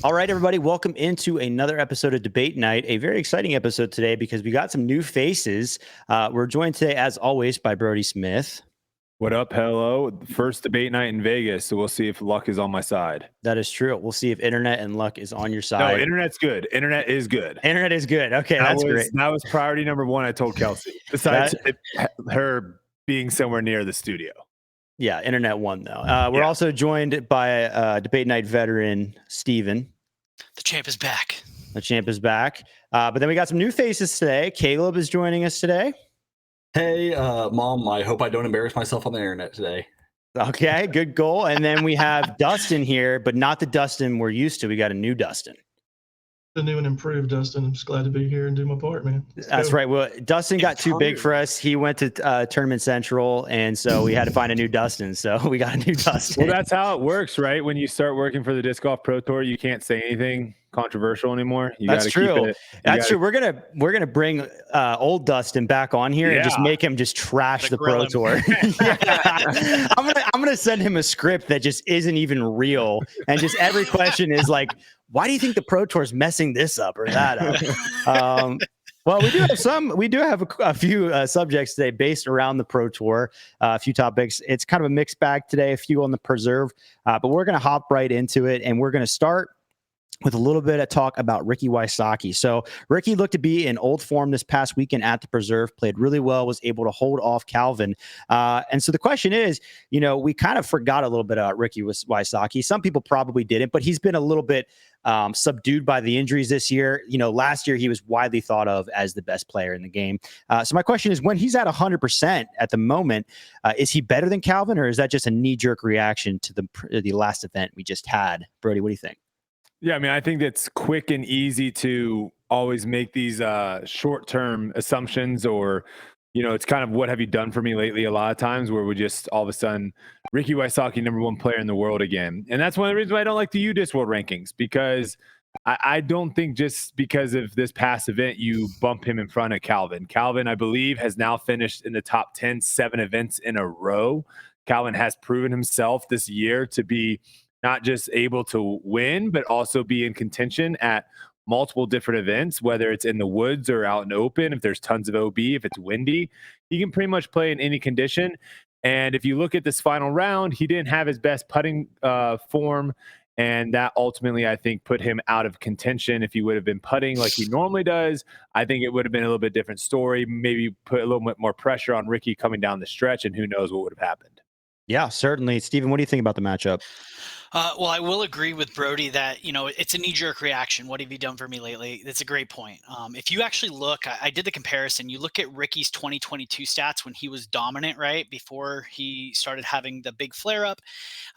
All right, everybody, welcome into another episode of Debate Night. A very exciting episode today because we got some new faces. We're joined today, as always, by Brody Smith. What up? Hello. First debate night in Vegas, so we'll see if luck is on my side. That is true. We'll see if internet and luck is on your No, side. internet's good. Internet is good. Internet is good. Okay, that's great. That was priority number one. I told Kelsey. Besides her being somewhere near the studio. Yeah, internet won though. We're also joined by Debate Night veteran Steven. The champ is back. The champ is back. But then we got some new faces today. Caleb is joining us today. Hey, Mom, I hope I don't embarrass myself on the internet today. Okay, good goal. And then we have Dustin here, but not the Dustin we're used to. We got a new Dustin. The new and improved Dustin. I'm just glad to be here and do my part, man. That's right. Well, Dustin got too big for us. He went to Tournament Central, and so we had to find a new Dustin. So we got a new Dustin. Well, that's how it works, right? When you start working for the Disc Golf Pro Tour, you can't say anything controversial anymore. That's true. That's true. We're gonna bring old Dustin back on here and just make him just trash the Pro Tour. I'm gonna send him a script that just isn't even real, and just every question is like, why do you think the Pro Tour is messing this up or that up? Well, we do have a few subjects today based around the Pro Tour, a few topics. It's kind of a mixed bag today, a few on the preserve, but we're going to hop right into it, and we're going to start with a little bit of talk about Ricky Wysocki. So Ricky looked to be in old form this past weekend at the preserve, played really well, was able to hold off Calvin. And so the question is, we kind of forgot a little bit about Ricky Wysocki. Some people probably didn't, but he's been a little bit subdued by the injuries this year. Last year he was widely thought of as the best player in the game. So my question is, when he's at 100% at the moment, is he better than Calvin, or is that just a knee-jerk reaction to the last event we just had? Brody, what do you think? Yeah, I mean, I think it's quick and easy to always make these short-term assumptions, or, it's kind of what have you done for me lately a lot of times, where we just all of a sudden, Ricky Wysocki, #1 player in the world again. And that's one of the reasons why I don't like the UDisc World Rankings, because I don't think just because of this past event, you bump him in front of Calvin. Calvin, I believe, has now finished in the top 10, 7 events in a row. Calvin has proven himself this year to be not just able to win, but also be in contention at multiple different events, whether it's in the woods or out in the open. If there's tons of OB, if it's windy, he can pretty much play in any condition. And if you look at this final round, he didn't have his best putting form. And that ultimately, I think, put him out of contention. If he would have been putting like he normally does, I think it would have been a little bit different story. Maybe put a little bit more pressure on Ricky coming down the stretch, and who knows what would have happened. Yeah, certainly. Steven, what do you think about the matchup? Well, I will agree with Brody that, it's a knee-jerk reaction. What have you done for me lately? That's a great point. If you actually look, I did the comparison. You look at Ricky's 2022 stats when he was dominant, right, before he started having the big flare-up,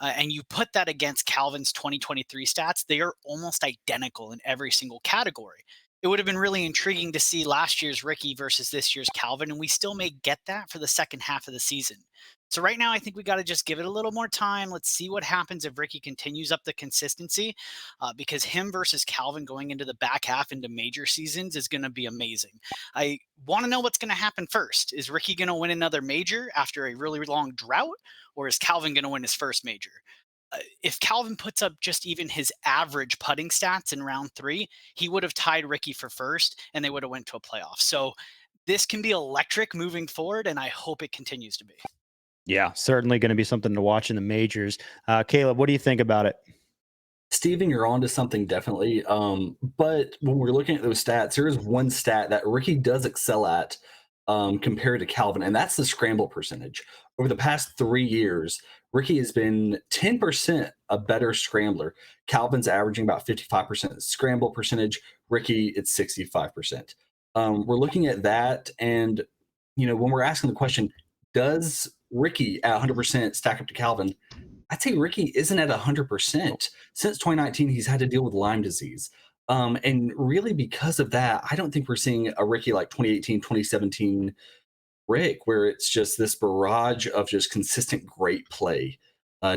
and you put that against Calvin's 2023 stats, they are almost identical in every single category. It would have been really intriguing to see last year's Ricky versus this year's Calvin, and we still may get that for the second half of the season. So right now, I think we got to just give it a little more time. Let's see what happens if Ricky continues up the consistency, because him versus Calvin going into the back half into major seasons is going to be amazing. I want to know what's going to happen first. Is Ricky going to win another major after a really long drought, or is Calvin going to win his first major? If Calvin puts up just even his average putting stats in round 3, he would have tied Ricky for first, and they would have went to a playoff. So this can be electric moving forward, and I hope it continues to be. Yeah, certainly going to be something to watch in the majors. Caleb, what do you think about it? Steven, you're on to something definitely. But when we're looking at those stats, there is one stat that Ricky does excel at compared to Calvin, and that's the scramble percentage. Over the past 3 years, Ricky has been 10% a better scrambler. Calvin's averaging about 55% scramble percentage. Ricky, it's 65%. We're looking at that, and when we're asking the question, does Ricky at 100% stack up to Calvin? I'd say Ricky isn't at 100%. Since 2019, he's had to deal with Lyme disease. And really because of that, I don't think we're seeing a Ricky like 2018, 2017 Rick, where it's just this barrage of just consistent great play.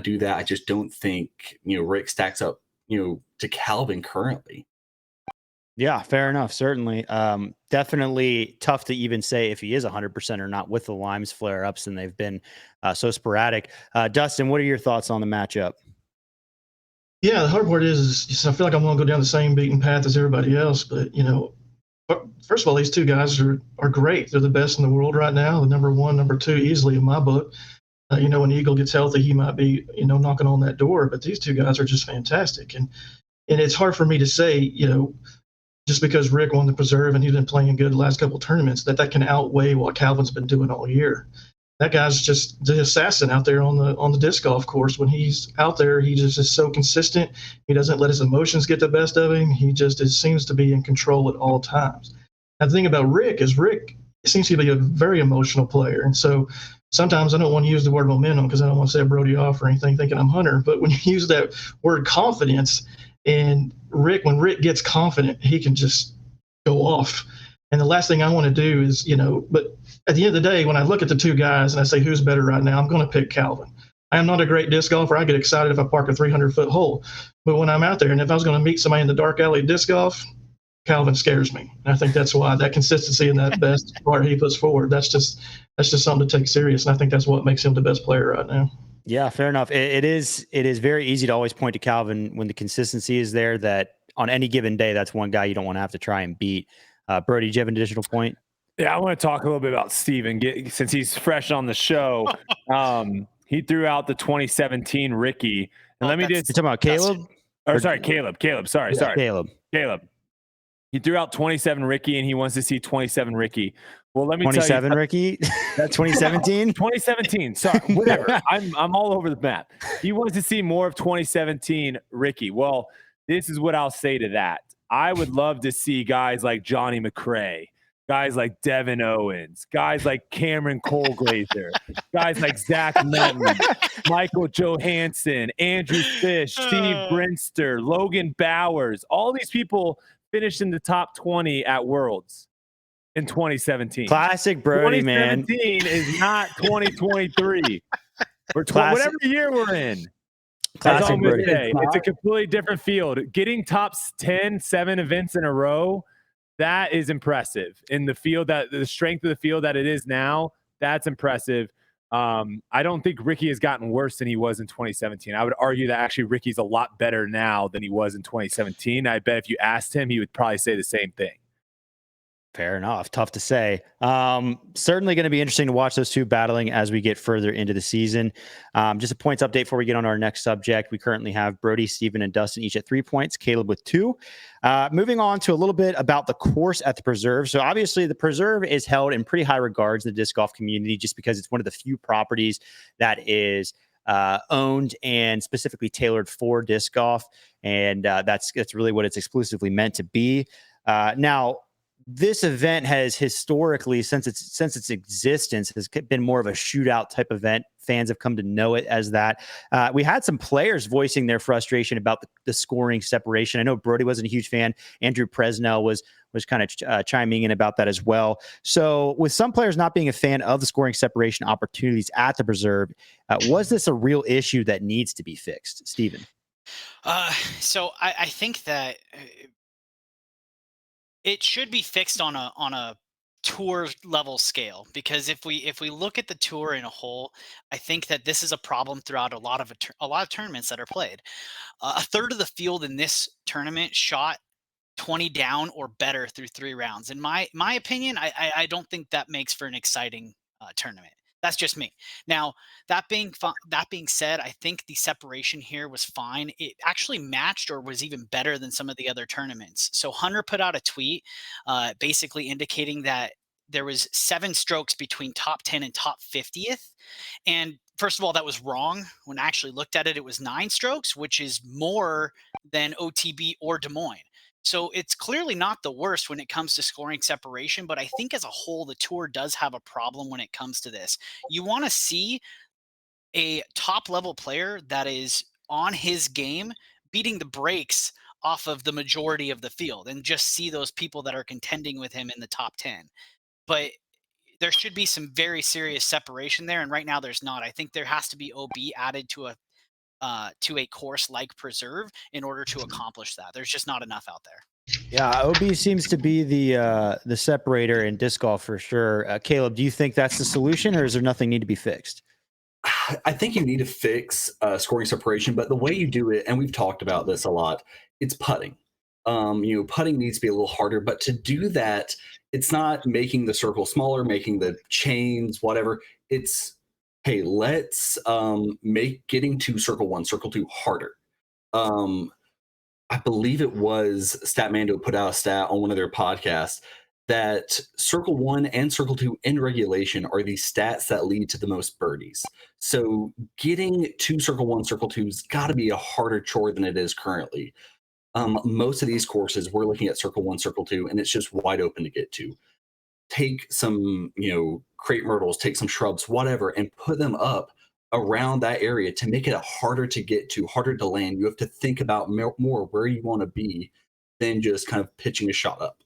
Do that. I just don't think, Rick stacks up, to Calvin currently. Yeah, fair enough. Certainly. Definitely tough to even say if he is 100% or not with the Lyme's flare-ups, and they've been so sporadic. Dustin, what are your thoughts on the matchup? Yeah, the hard part is I feel like I'm going to go down the same beaten path as everybody else, but first of all, these two guys are great. They're the best in the world right now. The number one, number two, easily in my book. When Eagle gets healthy, he might be knocking on that door. But these two guys are just fantastic, and it's hard for me to say just because Rick won the Preserve and he's been playing good the last couple of tournaments that can outweigh what Calvin's been doing all year. That guy's just the assassin out there on the disc golf course. When he's out there, he just is so consistent. He doesn't let his emotions get the best of him. He just seems to be in control at all times. And the thing about Rick is Rick seems to be a very emotional player. And so sometimes I don't want to use the word momentum because I don't want to say Brody off or anything thinking I'm Hunter. But when you use that word confidence, and when Rick gets confident, he can just go off. And the last thing I want to do is, but at the end of the day, when I look at the two guys and I say who's better right now, I'm going to pick Calvin. I am not a great disc golfer. I get excited if I park a 300-foot hole. But when I'm out there and if I was going to meet somebody in the dark alley disc golf, Calvin scares me. And I think that's why that consistency and that best part he puts forward, that's just something to take serious. And I think that's what makes him the best player right now. Yeah, fair enough. It is very easy to always point to Calvin when the consistency is there, that on any given day, that's one guy you don't want to have to try and beat. Brody, do you have an additional point? Yeah, I want to talk a little bit about Steven since he's fresh on the show. He threw out the 2017 Ricky. And let me just... You're talking about Caleb? Caleb. Sorry. Caleb. He threw out 27 Ricky, and he wants to see 27 Ricky. Well, let me 27 tell you, Ricky? That's 2017? 2017. Sorry, whatever. I'm all over the map. He wants to see more of 2017 Ricky. Well, this is what I'll say to that. I would love to see guys like Johnny McRae, guys like Devin Owens, guys like Cameron Colglazer, guys like Zach Melton, Michael Johansson, Andrew Fish, Steve Brinster, Logan Bowers. All these people finished in the top 20 at Worlds in 2017. Classic Brody, man. 2017 is not 2023 or whatever year we're in. Classic Brody. It's a completely different field. Getting top 10, 7 events in a row, that is impressive. In the field, that the strength of the field that it is now, that's impressive. I don't think Ricky has gotten worse than he was in 2017. I would argue that actually Ricky's a lot better now than he was in 2017. I bet if you asked him, he would probably say the same thing. Fair enough. Tough to say. Certainly going to be interesting to watch those two battling as we get further into the season. Just a points update before we get on our next subject. We currently have Brody, Steven, and Dustin each at 3 points, Caleb with 2. Moving on to a little bit about the course at the Preserve. So obviously the Preserve is held in pretty high regards in the disc golf community just because it's one of the few properties that is owned and specifically tailored for disc golf. And that's really what it's exclusively meant to be. Now, this event has historically, since its existence, has been more of a shootout type event. Fans have come to know it as that. We had some players voicing their frustration about the scoring separation. I know Brody wasn't a huge fan. Andrew Presnell was kind of chiming in about that as well. So with some players not being a fan of the scoring separation opportunities at the Preserve, was this a real issue that needs to be fixed, Steven? So I think that it should be fixed on a tour level scale, because if we look at the tour in a whole, I think that this is a problem throughout a lot of tournaments that are played. A third of the field in this tournament shot 20 down or better through 3 rounds. In my opinion, I don't think that makes for an exciting tournament. That's just me. Now, that being said, I think the separation here was fine. It actually matched or was even better than some of the other tournaments. So Hunter put out a tweet basically indicating that there was 7 strokes between top 10 and top 50th. And first of all, that was wrong. When I actually looked at it, it was 9 strokes, which is more than OTB or Des Moines. So it's clearly not the worst when it comes to scoring separation, but I think as a whole, the tour does have a problem when it comes to this. You want to see a top level player that is on his game beating the brakes off of the majority of the field and just see those people that are contending with him in the top 10. But there should be some very serious separation there. And right now there's not. I think there has to be OB added to a course like Preserve in order to accomplish that. There's just not enough out there. Yeah, OB seems to be the separator in disc golf for sure. Caleb, do you think that's the solution, or is there nothing need to be fixed? I think you need to fix scoring separation, but the way you do it, and we've talked about this a lot, it's putting. Putting needs to be a little harder, but to do that, it's not making the circle smaller, making the chains, whatever. It's, hey, let's make getting to circle 1, circle 2 harder. I believe it was Statmando put out a stat on one of their podcasts that circle 1 and circle 2 in regulation are the stats that lead to the most birdies. So getting to circle 1, circle 2's got to be a harder chore than it is currently. Most of these courses, we're looking at circle 1, circle 2, and it's just wide open to get to. Take some, crepe myrtles, take some shrubs, whatever, and put them up around that area to make it harder to get to, harder to land. You have to think about more where you want to be than just kind of pitching a shot up.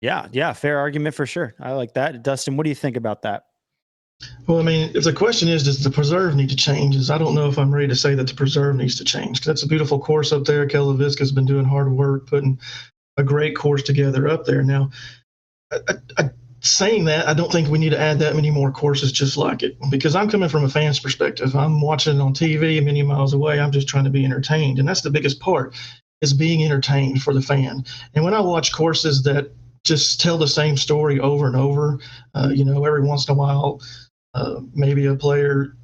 Yeah, fair argument for sure. I like that. Dustin, what do you think about that? Well, I mean, if the question is, does the preserve need to change? I don't know if I'm ready to say that the preserve needs to change, because that's a beautiful course up there. Kel LaVisca's been doing hard work, putting a great course together up there. Now, saying that, I don't think we need to add that many more courses just like it, because I'm coming from a fan's perspective. I'm watching it on TV many miles away. I'm just trying to be entertained. And that's the biggest part, is being entertained for the fan. And when I watch courses that just tell the same story over and over, every once in a while, maybe a player,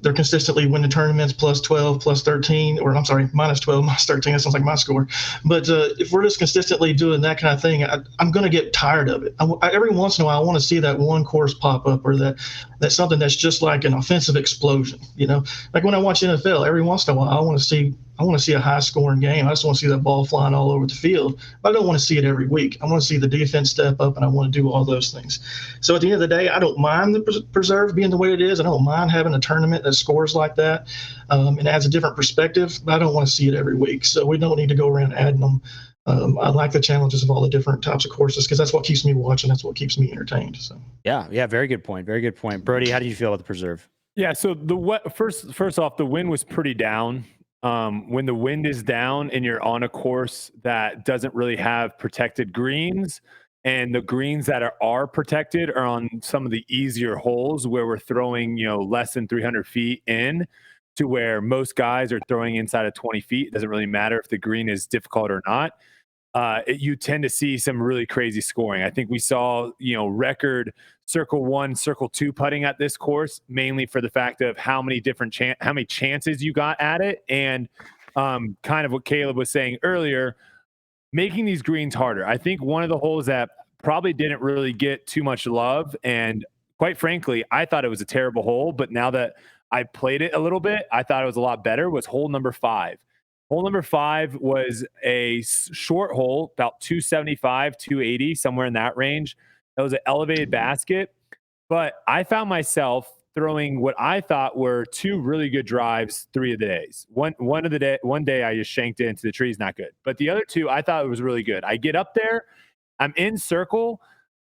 they're consistently winning tournaments plus 12, plus 13, or I'm sorry, minus 12, minus 13. That sounds like my score. But if we're just consistently doing that kind of thing, I'm going to get tired of it. Every once in a while, I want to see that one course pop up, or that's something that's just like an offensive explosion. Like when I watch NFL, every once in a while, I want to see a high scoring game. I just want to see that ball flying all over the field, but I don't want to see it every week. I want to see the defense step up, and I want to do all those things. So at the end of the day, I don't mind the preserve being the way it is. I don't mind having a tournament that scores like that and adds a different perspective, but I don't want to see it every week. So we don't need to go around adding them. I like the challenges of all the different types of courses, because that's what keeps me watching. That's what keeps me entertained. So yeah, very good point. Very good point. Brody, how do you feel about the preserve? Yeah, so first off, the wind was pretty down. When the wind is down and you're on a course that doesn't really have protected greens, and the greens that are protected are on some of the easier holes where we're throwing, less than 300 feet in, to where most guys are throwing inside of 20 feet. It doesn't really matter if the green is difficult or not. You tend to see some really crazy scoring. I think we saw, record circle 1, circle 2 putting at this course, mainly for the fact of how many chances you got at it. And kind of what Caleb was saying earlier, making these greens harder. I think one of the holes that probably didn't really get too much love, and quite frankly, I thought it was a terrible hole, but now that I played it a little bit, I thought it was a lot better, was hole number 5. Hole number 5 was a short hole, about 275, 280, somewhere in that range. That was an elevated basket, but I found myself throwing what I thought were 2 really good drives 3 of the days. One day I just shanked it into the trees, not good. But the other 2, I thought it was really good. I get up there, I'm in circle,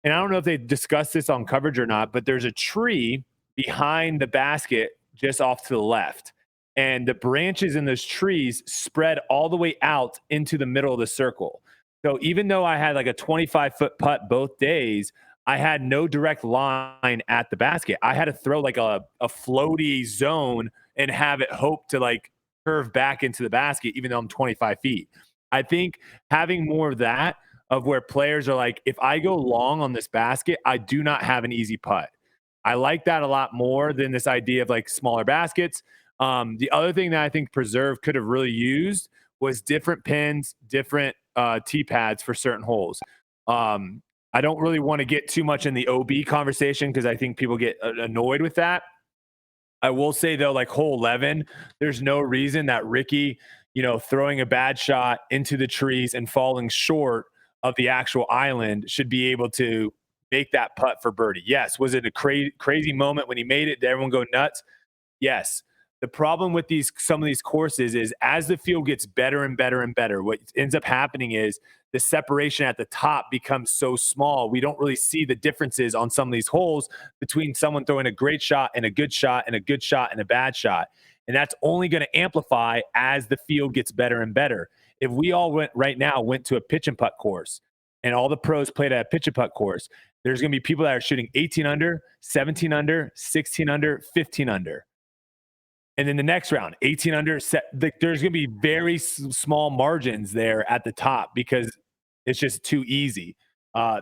and I don't know if they discussed this on coverage or not, but there's a tree behind the basket just off to the left. And the branches in those trees spread all the way out into the middle of the circle. So even though I had like a 25-foot putt both days, I had no direct line at the basket. I had to throw like a floaty zone and have it hope to like curve back into the basket, even though I'm 25 feet. I think having more of that, of where players are like, if I go long on this basket, I do not have an easy putt. I like that a lot more than this idea of like smaller baskets. The other thing that I think Preserve could have really used was different pins, different tee pads for certain holes. I don't really want to get too much in the OB conversation because I think people get annoyed with that. I will say though, like hole 11, there's no reason that Ricky, throwing a bad shot into the trees and falling short of the actual island should be able to make that putt for birdie. Yes. Was it a crazy moment when he made it? Did everyone go nuts? Yes. The problem with some of these courses is as the field gets better and better and better, what ends up happening is the separation at the top becomes so small. We don't really see the differences on some of these holes between someone throwing a great shot and a good shot and a good shot and a bad shot. And that's only going to amplify as the field gets better and better. If we all went to a pitch and putt course and all the pros played at a pitch and putt course, there's going to be people that are shooting 18 under, 17 under, 16 under, 15 under. And then the next round, 18 under. There's going to be very small margins there at the top because it's just too easy.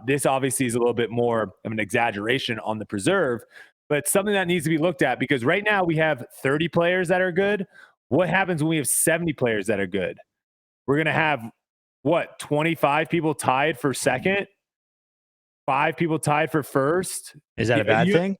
This obviously is a little bit more of an exaggeration on the preserve, but something that needs to be looked at because right now we have 30 players that are good. What happens when we have 70 players that are good? We're going to have, 25 people tied for second? 5 people tied for first? Is that a bad thing?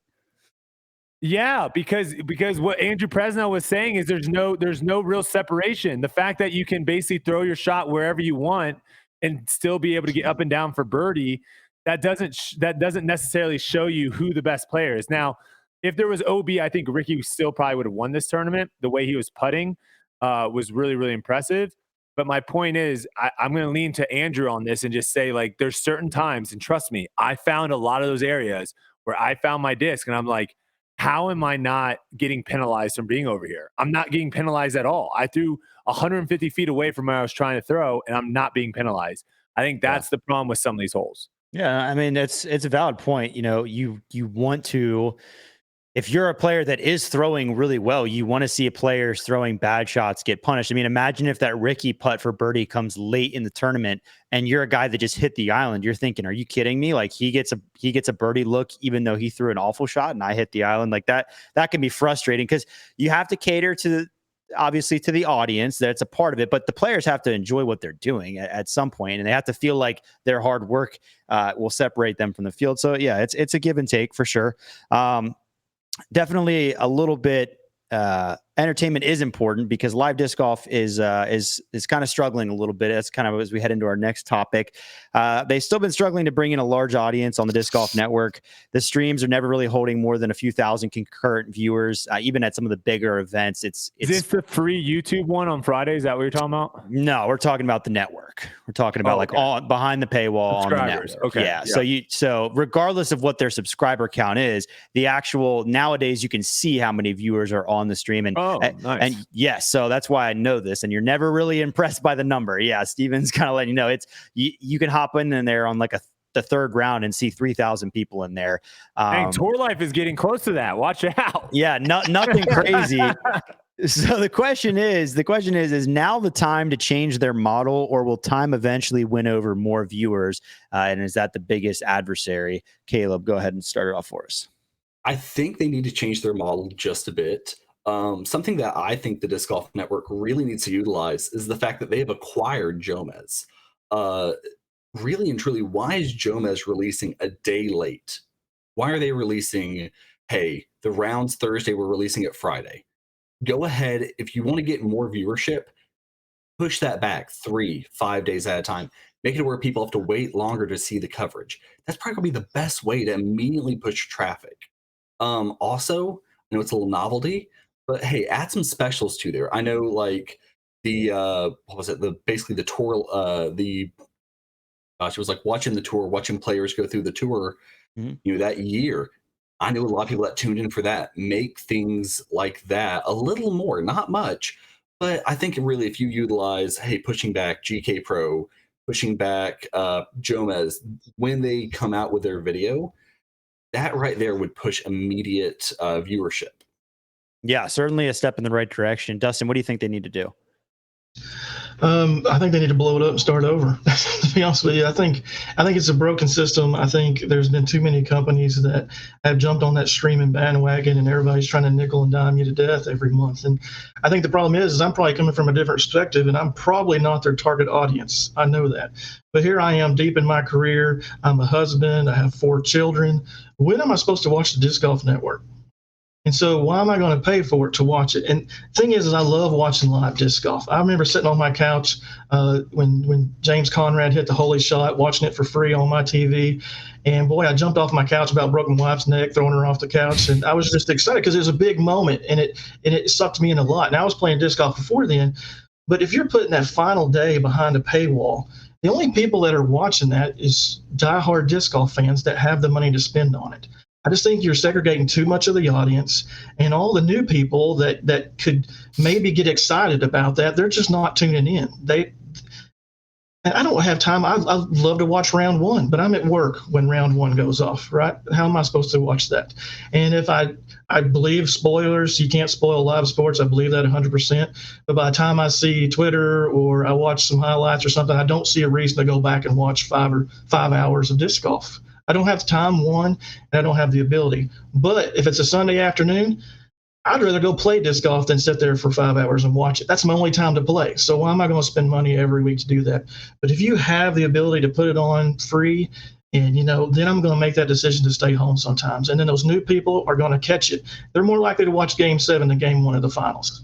Yeah, because what Andrew Presnell was saying is there's no real separation. The fact that you can basically throw your shot wherever you want and still be able to get up and down for birdie, that doesn't necessarily show you who the best player is. Now, if there was OB, I think Ricky still probably would have won this tournament. The way he was putting was really, really impressive. But my point is, I'm going to lean to Andrew on this and just say, like, there's certain times, and trust me, I found a lot of those areas where I found my disc, and I'm like, how am I not getting penalized from being over here? I'm not getting penalized at all. I threw 150 feet away from where I was trying to throw, and I'm not being penalized. I think that's the problem with some of these holes. Yeah, I mean, it's a valid point. You know, you want to, if you're a player that is throwing really well, you want to see a player throwing bad shots get punished. I mean, imagine if that Ricky putt for birdie comes late in the tournament and you're a guy that just hit the island. You're thinking, are you kidding me? Like he gets a birdie look, even though he threw an awful shot and I hit the island like that. That can be frustrating because you have to cater to obviously to the audience. That's a part of it, but the players have to enjoy what they're doing at some point, and they have to feel like their hard work will separate them from the field. So yeah, it's a give and take for sure. Definitely a little bit entertainment is important because live disc golf is kind of struggling a little bit. That's kind of as we head into our next topic. They've still been struggling to bring in a large audience on the Disc Golf Network. The streams are never really holding more than a few thousand concurrent viewers, even at some of the bigger events. Is this the free YouTube one on Friday? Is that what you're talking about? No, we're talking about the network. We're talking about all behind the paywall on the network. Okay. Yeah. So regardless of what their subscriber count is, the actual nowadays you can see how many viewers are on the stream and nice. And yes, so that's why I know this. And you're never really impressed by the number. Yeah, Steven's kind of letting you know you can hop in there on like the third round and see 3,000 people in there. Tour Life is getting close to that. Watch out. Yeah, nothing crazy. So the question is now the time to change their model, or will time eventually win over more viewers? And is that the biggest adversary? Caleb, go ahead and start it off for us. I think they need to change their model just a bit. Something that I think the Disc Golf Network really needs to utilize is the fact that they have acquired Jomez. Really and truly, why is Jomez releasing a day late? Why are they releasing, hey, the round's Thursday, we're releasing it Friday? Go ahead, if you want to get more viewership, push that back 3-5 days at a time. Make it where people have to wait longer to see the coverage. That's probably going to be the best way to immediately push traffic. Also, I know it's a little novelty, but hey, add some specials to there. I know, like the what was it? Basically the tour. It was like watching the tour, watching players go through the tour. Mm-hmm. That year. I know a lot of people that tuned in for that. Make things like that a little more, not much, but I think really if you utilize, hey, pushing back GK Pro, pushing back Jomez when they come out with their video, that right there would push immediate viewership. Yeah, certainly a step in the right direction. Dustin, what do you think they need to do? I think they need to blow it up and start over. To be honest with you, I think it's a broken system. I think there's been too many companies that have jumped on that streaming bandwagon, and everybody's trying to nickel and dime you to death every month. And I think the problem is I'm probably coming from a different perspective, and I'm probably not their target audience. I know that. But here I am deep in my career. I'm a husband. I have 4 children. When am I supposed to watch the Disc Golf Network? And so why am I going to pay for it to watch it? And the thing is I love watching live disc golf. I remember sitting on my couch when James Conrad hit the holy shot, watching it for free on my TV. And boy, I jumped off my couch, about broke my wife's neck, throwing her off the couch. And I was just excited because it was a big moment, and it sucked me in a lot. And I was playing disc golf before then. But if you're putting that final day behind a paywall, the only people that are watching that is diehard disc golf fans that have the money to spend on it. I just think you're segregating too much of the audience, and all the new people that could maybe get excited about that, they're just not tuning in. And I don't have time. I love to watch round one, but I'm at work when round one goes off, right? How am I supposed to watch that? And if I believe spoilers, you can't spoil live sports. I believe that 100%. But by the time I see Twitter or I watch some highlights or something, I don't see a reason to go back and watch 5 hours of disc golf. I don't have time, one, and I don't have the ability. But if it's a Sunday afternoon, I'd rather go play disc golf than sit there for 5 hours and watch it. That's my only time to play. So why am I going to spend money every week to do that? But if you have the ability to put it on free, and then I'm going to make that decision to stay home sometimes. And then those new people are going to catch it. They're more likely to watch Game 7 than Game 1 of the finals.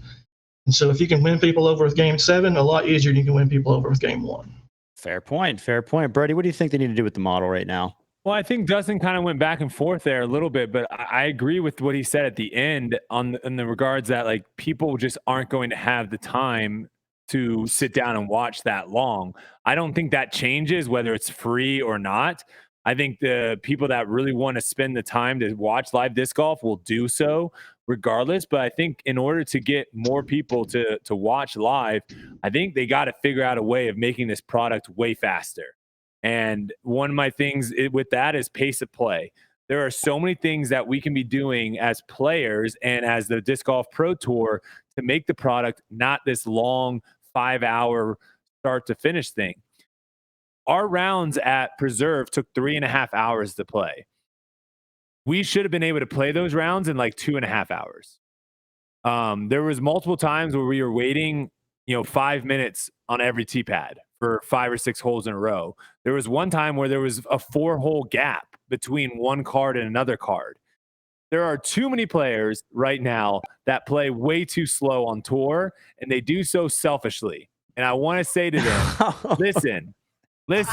And so if you can win people over with Game 7, a lot easier than you can win people over with Game 1. Fair point. Fair point. Brody, what do you think they need to do with the model right now? Well, I think Dustin kind of went back and forth there a little bit, but I agree with what he said at the end in the regards that like people just aren't going to have the time to sit down and watch that long. I don't think that changes whether it's free or not. I think the people that really want to spend the time to watch live disc golf will do so regardless. But I think in order to get more people to watch live, I think they got to figure out a way of making this product way faster. And one of my things with that is pace of play. There are so many things that we can be doing as players and as the Disc Golf Pro Tour to make the product not this long 5-hour start to finish thing. Our rounds at Preserve took 3.5 hours to play. We should have been able to play those rounds in like 2.5 hours. There was multiple times where we were waiting, 5 minutes on every tee pad for 5 or 6 holes in a row. There was one time where there was a 4-hole gap between one card and another card. There are too many players right now that play way too slow on tour, and they do so selfishly. And I want to say to them, listen, this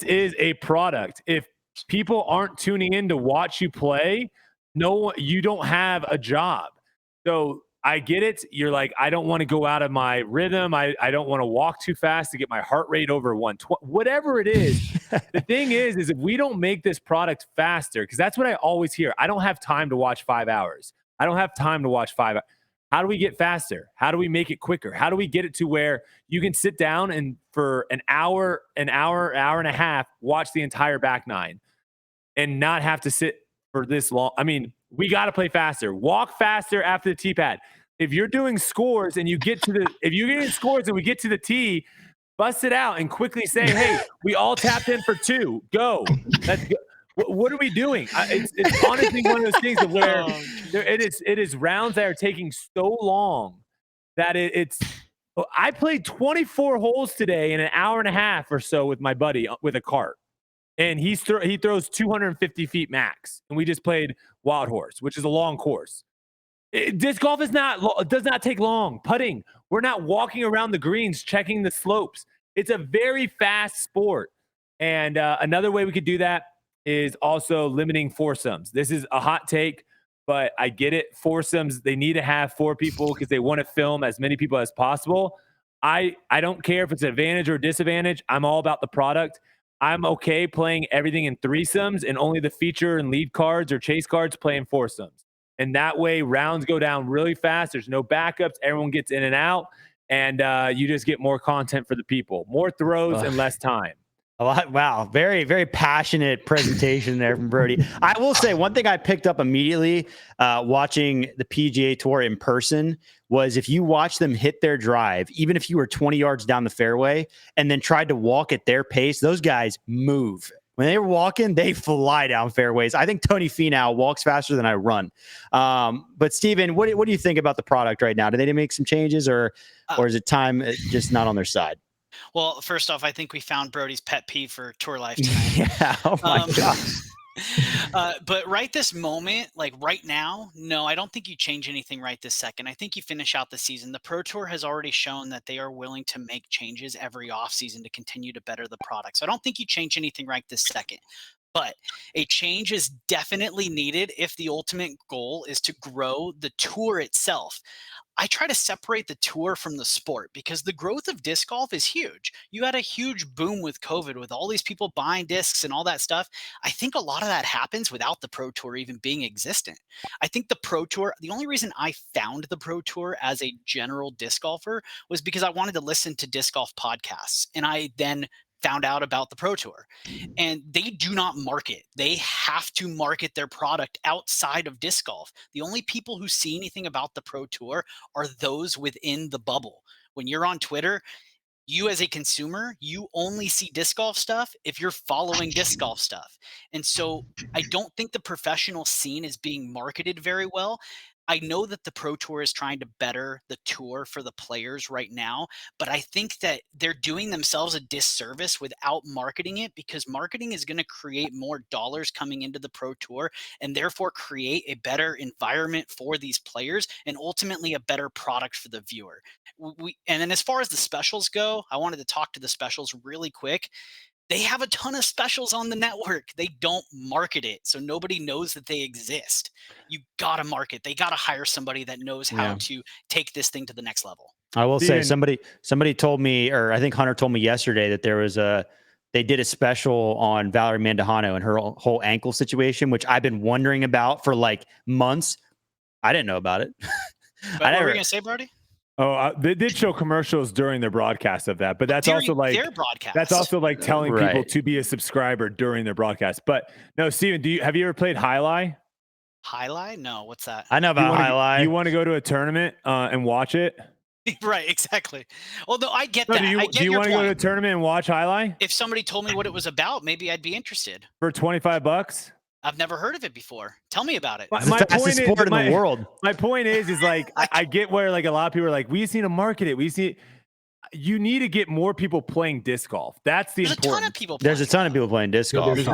is a product. If people aren't tuning in to watch you play, you don't have a job. So I get it. You're like, I don't want to go out of my rhythm. I don't want to walk too fast to get my heart rate over 120. Whatever it is, the thing is if we don't make this product faster, because that's what I always hear. I don't have time to watch 5 hours. I don't have time to watch 5 hours. How do we get faster? How do we make it quicker? How do we get it to where you can sit down and for an hour and a half, watch the entire back nine and not have to sit for this long? I mean, we got to play faster. Walk faster after the tee pad. If you're doing scores and if you're getting scores and we get to the tee, bust it out and quickly say, hey, we all tapped in for 2. Go. Let's go. What are we doing? It's honestly one of those things of where it is rounds that are taking so long that I played 24 holes today in an hour and a half or so with my buddy with a cart. And he throws 250 feet max. And we just played Wild Horse, which is a long course. Disc golf does not take long. Putting, we're not walking around the greens checking the slopes. It's a very fast sport. And another way we could do that is also limiting foursomes. This is a hot take, but I get it. Foursomes, they need to have 4 people because they want to film as many people as possible. I don't care if it's an advantage or a disadvantage. I'm all about the product. I'm okay playing everything in threesomes and only the feature and lead cards or chase cards playing foursomes. And that way rounds go down really fast. There's no backups. Everyone gets in and out. And you just get more content for the people. More throws and less time. A lot. Wow. Very, very passionate presentation there from Brody. I will say one thing I picked up immediately watching the PGA Tour in person was if you watch them hit their drive, even if you were 20 yards down the fairway and then tried to walk at their pace, those guys move. When they were walking, they fly down fairways. I think Tony Finau walks faster than I run. But Steven, what do you think about the product right now? Do they need to make some changes or is it time just not on their side? Well, first off, I think we found Brody's pet peeve for Tour Life tonight. Yeah. Oh my gosh. But right this moment, like right now, no, I don't think you change anything right this second. I think you finish out the season. The Pro Tour has already shown that they are willing to make changes every offseason to continue to better the product. So I don't think you change anything right this second. But a change is definitely needed if the ultimate goal is to grow the tour itself. I try to separate the tour from the sport because the growth of disc golf is huge. You had a huge boom with COVID with all these people buying discs and all that stuff. I think a lot of that happens without the Pro Tour even being existent. I think the Pro Tour, the only reason I found the Pro Tour as a general disc golfer was because I wanted to listen to disc golf podcasts. And I then found out about the Pro Tour, and they do not market. They have to market their product outside of disc golf. The only people who see anything about the Pro Tour are those within the bubble. When you're on Twitter, you as a consumer, you only see disc golf stuff if you're following disc golf stuff. And so I don't think the professional scene is being marketed very well. I know that the Pro Tour is trying to better the tour for the players right now, but I think that they're doing themselves a disservice without marketing it, because marketing is going to create more dollars coming into the Pro Tour and therefore create a better environment for these players and ultimately a better product for the viewer. And then as far as the specials go, I wanted to talk to the specials really quick. They have a ton of specials on the network. They don't market it, so nobody knows that they exist. You gotta market. They gotta hire somebody that knows how to take this thing to the next level. I will say somebody told me, or I think Hunter told me yesterday, that they did a special on Valerie Mandujano and her whole ankle situation, which I've been wondering about for like months. I didn't know about it. But what were you gonna say, Brody? Oh, they did show commercials during their broadcast of that, but that's also like their broadcast. That's also like telling people to be a subscriber during their broadcast. But no, Steven, have you ever played Highlight? Highlight? No, what's that? I know about Highlight. You want to go to a tournament and watch it? Right, exactly. Although I get that. Do you want to go to a tournament and watch Highlight? If somebody told me what it was about, maybe I'd be interested. For $25? I've never heard of it before. Tell me about it. It's the fastest sport in the world. My point is like I get where like a lot of people are like, we just need to market it. You need to get more people playing disc golf. That's the important. There's a ton of people. There's a ton of people playing disc golf. There's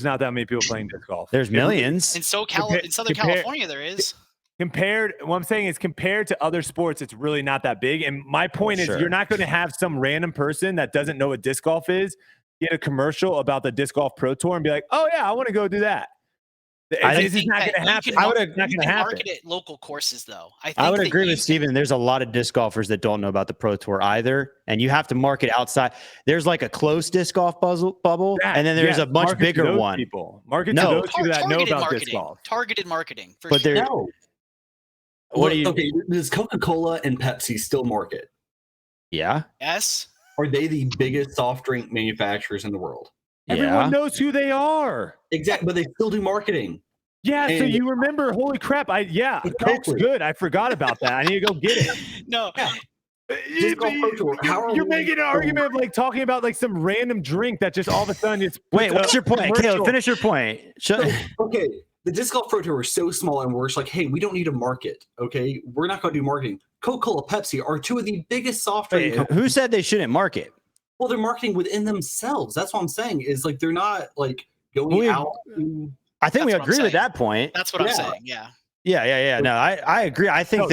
not that many people playing disc golf. There's millions. In Southern California, there is. What I'm saying is compared to other sports, it's really not that big. And my point is, you're not going to have some random person that doesn't know what disc golf is get a commercial about the Disc Golf Pro Tour and be like, oh yeah, I want to go do that. This is not going to happen. You can market it local courses, though. I would agree with Steven. There's a lot of disc golfers that don't know about the Pro Tour either, and you have to market outside. There's like a close disc golf bubble, and then there's a much bigger one. Market to those people that know about disc golf. Targeted marketing. But sure. Okay, does Coca-Cola and Pepsi still market? Yeah. Yes. Are they the biggest soft drink manufacturers in the world? Everyone knows who they are. Exactly, but they still do marketing. Yeah, so you remember, holy crap. Exactly. Coke's good. I forgot about that. I need to go get it. No. Yeah. You're making an argument of like talking about like some random drink that just all of a sudden it's wait, what's your point? Caleb, finish your point. Okay. The Disc Golf Pro Tour is so small, and we're just like, hey, we don't need a market. Okay, we're not going to do marketing. Coca-Cola, Pepsi are two of the biggest soft drink companies. Who said they shouldn't market? Well, they're marketing within themselves. That's what I'm saying. Is like they're not like going out. I think we agree with that point. That's what I'm saying. Yeah. Yeah. No, I agree. I think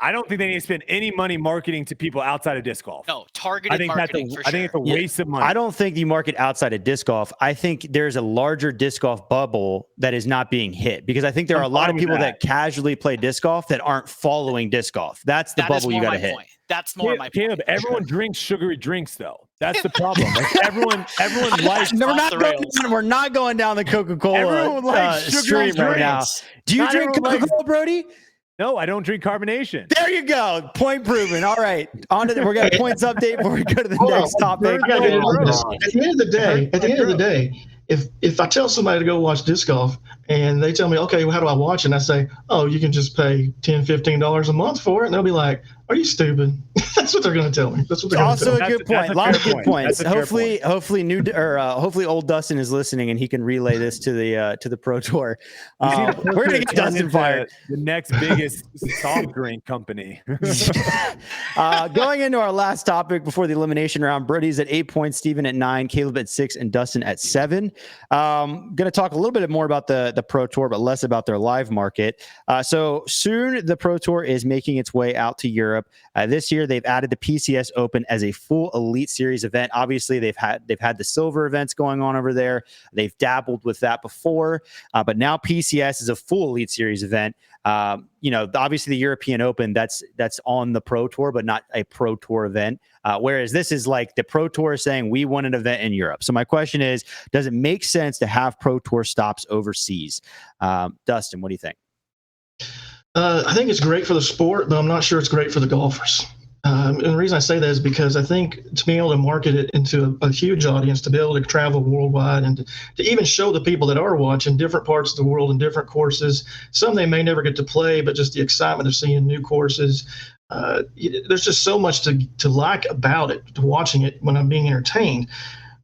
I don't think they need to spend any money marketing to people outside of disc golf. No, targeted marketing. I think it's a waste of money. I don't think you market outside of disc golf. I think there's a larger disc golf bubble that is not being hit, because I think there are a lot of people that casually play disc golf that aren't following disc golf. That's the bubble you got to hit. That's more my point. Caleb, everyone drinks sugary drinks though. That's the problem. Like everyone likes. We're not going down the Coca-Cola stream right now. Do you drink Coca-Cola, Brody? No, I don't drink carbonation. There you go. Point proven. All right. We're going to points update before we go to the next topic. At the end of the day, if I tell somebody to go watch disc golf and they tell me, okay, well, how do I watch it? And I say, oh, you can just pay $10, $15 a month for it. And they'll be like, are you stupid? That's what they're going to tell me. That's what they're going to tell me. Also a good point. A lot of good points. Hopefully old Dustin is listening and he can relay this to the Pro Tour. We're going to get Dustin fired. The next biggest soft drink company. Going into our last topic before the elimination round, Brody's at 8 points, Steven at 9, Caleb at 6, and Dustin at 7. Going to talk a little bit more about the Pro Tour, but less about their live market. So soon the Pro Tour is making its way out to Europe. This year they've added the PCS Open as a full Elite Series event. Obviously they've had the silver events going on over there. They've dabbled with that before, but now PCS is a full Elite Series event. Obviously the European Open, that's on the Pro Tour, but not a Pro Tour event. Whereas this is like the Pro Tour saying we want an event in Europe. So my question is, does it make sense to have Pro Tour stops overseas? Dustin, what do you think? I think it's great for the sport, but I'm not sure it's great for the golfers. And the reason I say that is because I think to be able to market it into a huge audience, to be able to travel worldwide, and to even show the people that are watching different parts of the world and different courses, some they may never get to play, but just the excitement of seeing new courses. There's just so much to like about it, to watching it when I'm being entertained.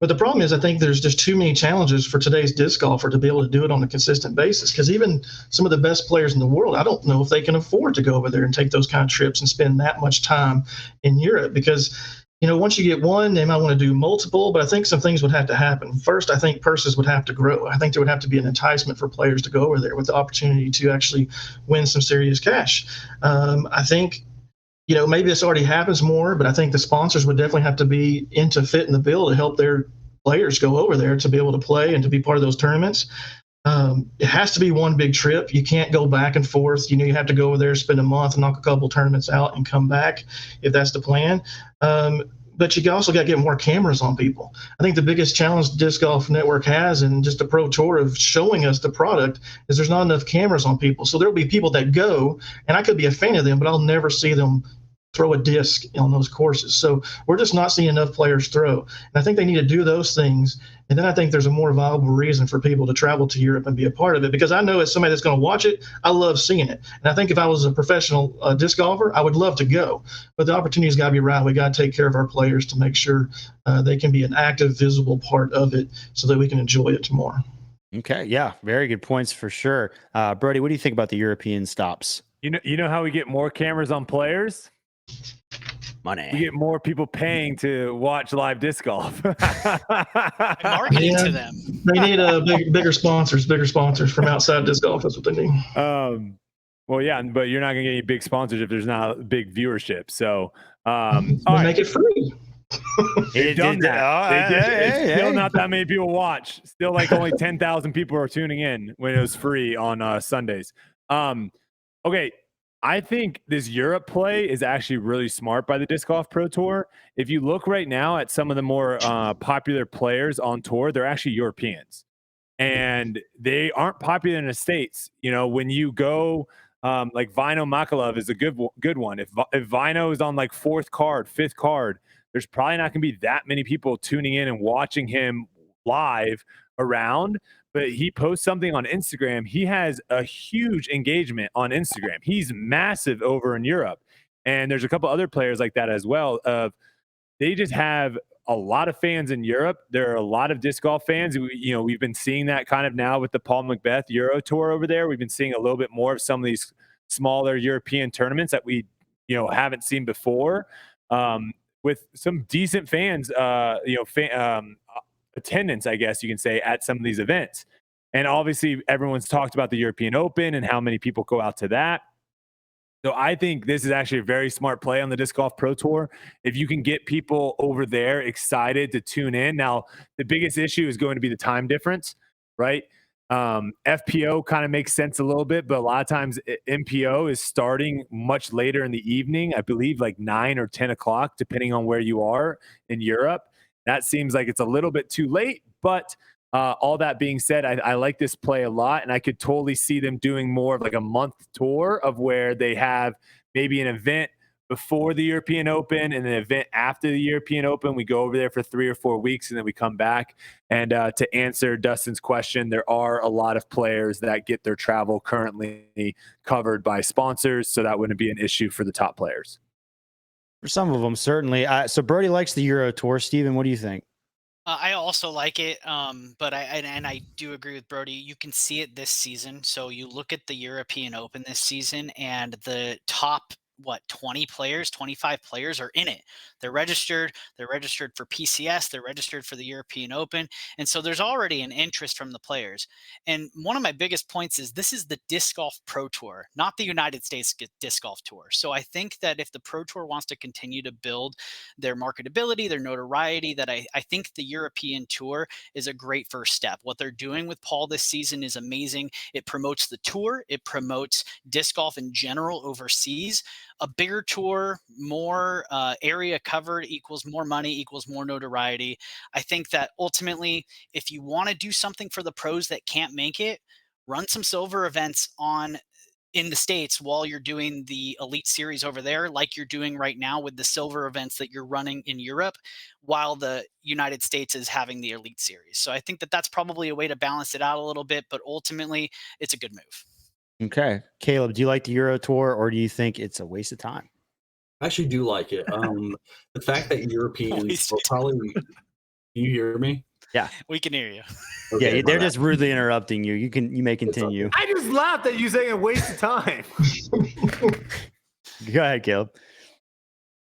But the problem is, I think there's just too many challenges for today's disc golfer to be able to do it on a consistent basis. Because even some of the best players in the world, I don't know if they can afford to go over there and take those kind of trips and spend that much time in Europe. Because, once you get one, they might want to do multiple. But I think some things would have to happen. First, I think purses would have to grow. I think there would have to be an enticement for players to go over there with the opportunity to actually win some serious cash. I think maybe this already happens more, but I think the sponsors would definitely have to be into fitting the bill to help their players go over there to be able to play and to be part of those tournaments. It has to be one big trip. You can't go back and forth. You have to go over there, spend a month, knock a couple tournaments out, and come back if that's the plan. But you also got to get more cameras on people. I think the biggest challenge Disc Golf Network has, and just the Pro Tour of showing us the product, is there's not enough cameras on people. So there'll be people that go, and I could be a fan of them, but I'll never see them throw a disc on those courses. So we're just not seeing enough players throw. And I think they need to do those things. And then I think there's a more viable reason for people to travel to Europe and be a part of it. Because I know as somebody that's going to watch it, I love seeing it. And I think if I was a professional disc golfer, I would love to go. But the opportunity's got to be right. We got to take care of our players to make sure they can be an active, visible part of it so that we can enjoy it more. Okay. Yeah. Very good points for sure. Brody, what do you think about the European stops? You know how we get more cameras on players? Money. We get more people paying to watch live disc golf. Marketing to them. They need bigger sponsors from outside disc golf. That's what they need. Well, yeah, but you're not going to get any big sponsors if there's not big viewership. So make it free. They've done that. It's still not that many people watch. Still like only 10,000 people are tuning in when it was free on Sundays. Okay. I think this Europe play is actually really smart by the Disc Golf Pro Tour. If you look right now at some of the more popular players on tour, they're actually Europeans. And they aren't popular in the States. When you go, like Vino Makalov is a good one. If Vino is on like fifth card, there's probably not going to be that many people tuning in and watching him live around. But he posts something on Instagram. He has a huge engagement on Instagram. He's massive over in Europe. And there's a couple other players like that as well. They just have a lot of fans in Europe. There are a lot of disc golf fans. We've been seeing that kind of now with the Paul McBeth Euro Tour over there. We've been seeing a little bit more of some of these smaller European tournaments that we haven't seen before, with some decent fans, attendance, I guess you can say, at some of these events. And obviously everyone's talked about the European Open and how many people go out to that. So I think this is actually a very smart play on the Disc Golf Pro Tour. If you can get people over there excited to tune in. Now, the biggest issue is going to be the time difference, right? FPO kind of makes sense a little bit, but a lot of times MPO is starting much later in the evening. I believe like 9 or 10 o'clock, depending on where you are in Europe. That seems like it's a little bit too late, but all that being said, I like this play a lot, and I could totally see them doing more of like a month tour of where they have maybe an event before the European Open and an event after the European Open. We go over there for 3 or 4 weeks, and then we come back. And to answer Dustin's question, there are a lot of players that get their travel currently covered by sponsors, so that wouldn't be an issue for the top players. For some of them, certainly. So Brody likes the Euro Tour. Steven, what do you think? I also like it, but I do agree with Brody. You can see it this season. So you look at the European Open this season, and the top 20 players, 25 players are in it. They're registered for PCS, they're registered for the European Open. And so there's already an interest from the players. And one of my biggest points is this is the Disc Golf Pro Tour, not the United States Disc Golf Tour. So I think that if the Pro Tour wants to continue to build their marketability, their notoriety, that I think the European Tour is a great first step. What they're doing with Paul this season is amazing. It promotes the tour, it promotes disc golf in general overseas. A bigger tour, more area covered equals more money, equals more notoriety. I think that ultimately, if you want to do something for the pros that can't make it, run some silver events in the States while you're doing the Elite Series over there, like you're doing right now with the silver events that you're running in Europe, while the United States is having the Elite Series. So I think that that's probably a way to balance it out a little bit, but ultimately it's a good move. Okay. Caleb, do you like the Euro Tour, or do you think it's a waste of time? I actually do like it. The fact that Europeans will probably, can you hear me? Yeah, we can hear you. Okay, yeah, they're just rudely interrupting you. You may continue. I just laughed at you saying a waste of time. Go ahead, Caleb.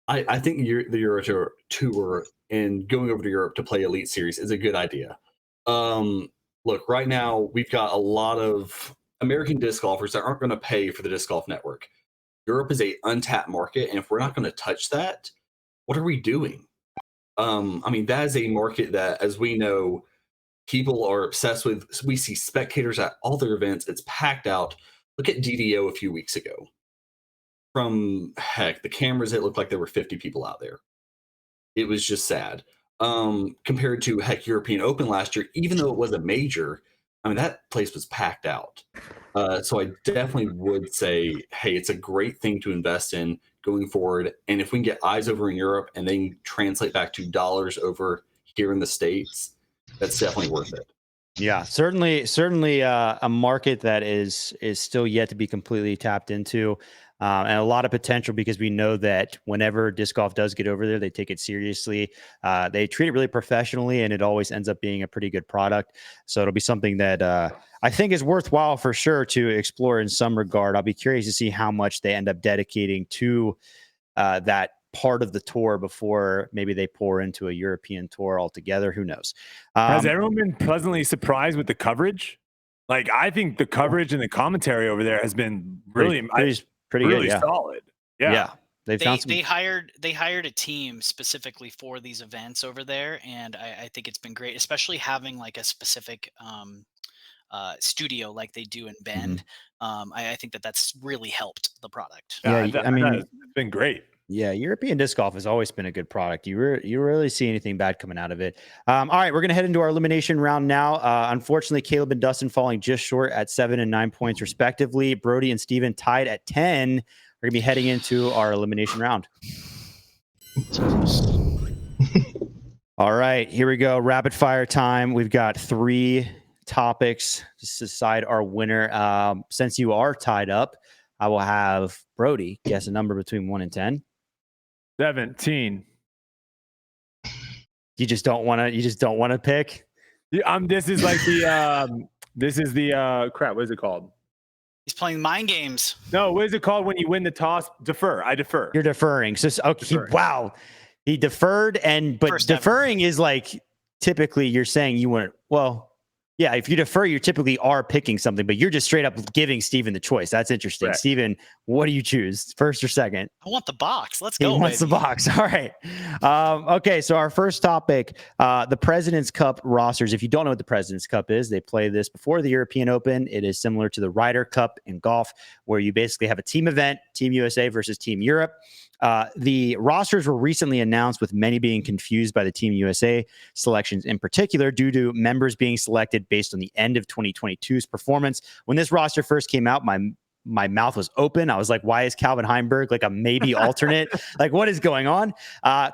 I think the Euro Tour and going over to Europe to play Elite Series is a good idea. Look, right now we've got a lot of American disc golfers that aren't going to pay for the Disc Golf Network. Europe is a untapped market, and if we're not going to touch that, what are we doing? I mean, that is a market that, as we know, people are obsessed with. We see spectators at all their events. It's packed out. Look at DDO a few weeks ago. From the cameras, it looked like there were 50 people out there. It was just sad. Compared to European Open last year, even though it was a major, I mean, that place was packed out. So I definitely would say, hey, it's a great thing to invest in going forward. And if we can get eyes over in Europe and then translate back to dollars over here in the States, that's definitely worth it. Yeah, certainly a market that is still yet to be completely tapped into. And a lot of potential, because we know that whenever disc golf does get over there, they take it seriously. They treat it really professionally, and it always ends up being a pretty good product. So it'll be something that I think is worthwhile for sure to explore in some regard. I'll be curious to see how much they end up dedicating to that part of the tour before maybe they pour into a European tour altogether. Who knows? Has everyone been pleasantly surprised with the coverage? Like, I think the coverage and the commentary over there has been really pretty really good, yeah. solid. Yeah. They hired a team specifically for these events over there, and I think it's been great, especially having like a specific studio like they do in Bend. I think that's really helped the product. Yeah, I mean, it's been great. Yeah, European disc golf has always been a good product. You rarely see anything bad coming out of it. All right, we're going to head into our elimination round now. Unfortunately, Caleb and Dustin falling just short at 7 and 9 points respectively. Brody and Steven tied at 10. We're going to be heading into our elimination round. All right, here we go. Rapid fire time. We've got 3 topics to decide our winner. Since you are tied up, I will have Brody guess a number between 1 and 10. 17. You just don't want to pick? Yeah, this is like the crap, what is it called? He's playing mind games. No, what is it called when you win the toss? Defer. I defer. You're deferring. So okay, wow. He deferred, but deferring is like typically you're saying you want, well, yeah, if you defer, you typically are picking something, but you're just straight up giving Steven the choice. That's interesting. Right. Steven, what do you choose? First or second? I want the box. Let's go. He wants the box. All right. Okay, so our first topic, the President's Cup rosters. If you don't know what the President's Cup is, they play this before the European Open. It is similar to the Ryder Cup in golf, where you basically have a team event, Team USA versus Team Europe. The rosters were recently announced, with many being confused by the Team USA selections in particular, due to members being selected based on the end of 2022's performance. When this roster first came out, my mouth was open. I was like, why is Calvin Heimberg like a maybe alternate? Like, what is going on?